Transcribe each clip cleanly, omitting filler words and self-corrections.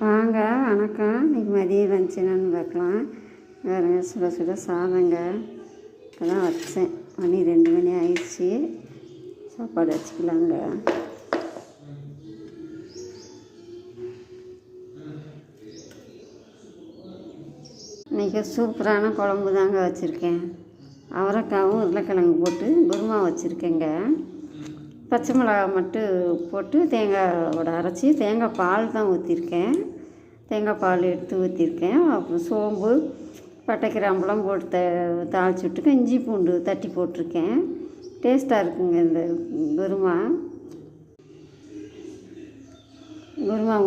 வாங்க, வணக்கம். இன்றைக்கி மதியம் லஞ்ச் என்னென்னு பார்க்கலாம். வேறுங்க சுட சுட சாதங்க இப்போ தான் வச்சேன். மணி 2 மணி ஆயிடுச்சு. சாப்பாடு வச்சுக்கலாங்க. இன்றைக்கி சூப்பரான குழம்பு தாங்க வச்சுருக்கேன். அவரைக்காவும் உருளைக்கிழங்கு போட்டு குருமா வச்சுருக்கேங்க. பச்சை மிளகா மட்டும் போட்டு தேங்காயோட அரைச்சி தேங்காய் பால் தான் ஊற்றிருக்கேன். தேங்காய் பால் எடுத்து ஊற்றிருக்கேன். அப்புறம் சோம்பு பட்டை கிராம்பெலாம் போட்டு தாளித்து விட்டுருக்கேன். இஞ்சி பூண்டு தட்டி போட்டிருக்கேன். டேஸ்ட்டாக இருக்குங்க இந்த குருமா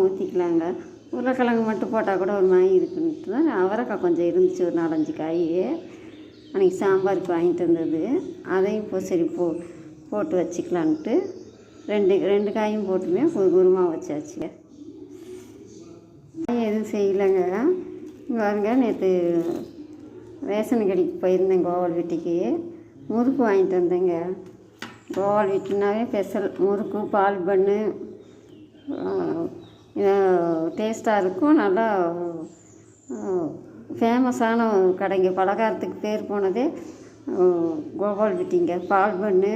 ஊற்றிக்கலாங்க. உருளைக்கிழங்கு மட்டும் போட்டால் கூட ஒரு மாதிரி இருக்குன்ட்டு தான். அவரைக்காய் கொஞ்சம் இருந்துச்சு, ஒரு 4-5 காய் அன்றைக்கி சாம்பாருக்கு வாங்கிட்டு வந்தது. அதையும் இப்போ சரி போட்டு வச்சுக்கலான்ட்டு ரெண்டு காயும் போட்டுமே குருமா வச்சாச்சுங்க. எதுவும் செய்யலைங்க. பாருங்க, நேற்று ரேஷன் கடைக்கு போயிருந்தேன். கோவால் வீட்டுக்கு முறுக்கு வாங்கிட்டு வந்தேங்க. கோவால் வீட்டுனாவே ஸ்பெஷல் முறுக்கு, பால் பண்ணு டேஸ்ட்டாக இருக்கும். நல்லா ஃபேமஸான கடைங்க. பலகாரத்துக்கு பேர் போனதே கோபால் வீட்டிங்க. பால் பண்ணு,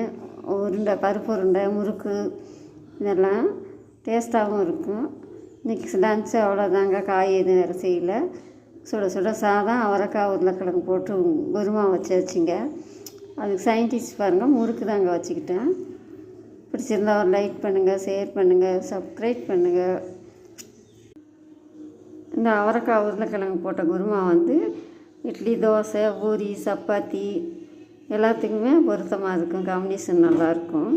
உருண்டை, பருப்பு உருண்டை, முறுக்கு இதெல்லாம் டேஸ்ட்டாகவும் இருக்கும். இன்றைக்கி லன்ச்சு அவ்வளோதாங்க. காய் எதுவும் வேறு செய்யலை. சுட சுட சாதம், அவரைக்காய், உருளைக்கிழங்கு போட்டு குருமா வச்சுங்க. அதுக்கு சயின்டிஸ்ட் பாருங்கள், முறுக்கு தாங்க வச்சுக்கிட்டேன். பிடிச்சிருந்தா ஒரு லைக் பண்ணுங்கள், ஷேர் பண்ணுங்கள், சப்ஸ்கிரைப் பண்ணுங்கள். இந்த அவரைக்காய் உருளைக்கிழங்கு போட்ட குருமா இட்லி, தோசை, பூரி, சப்பாத்தி எல்லாத்துக்குமே பொருத்தமாக இருக்கும். காம்பினேஷன் நல்லாயிருக்கும்.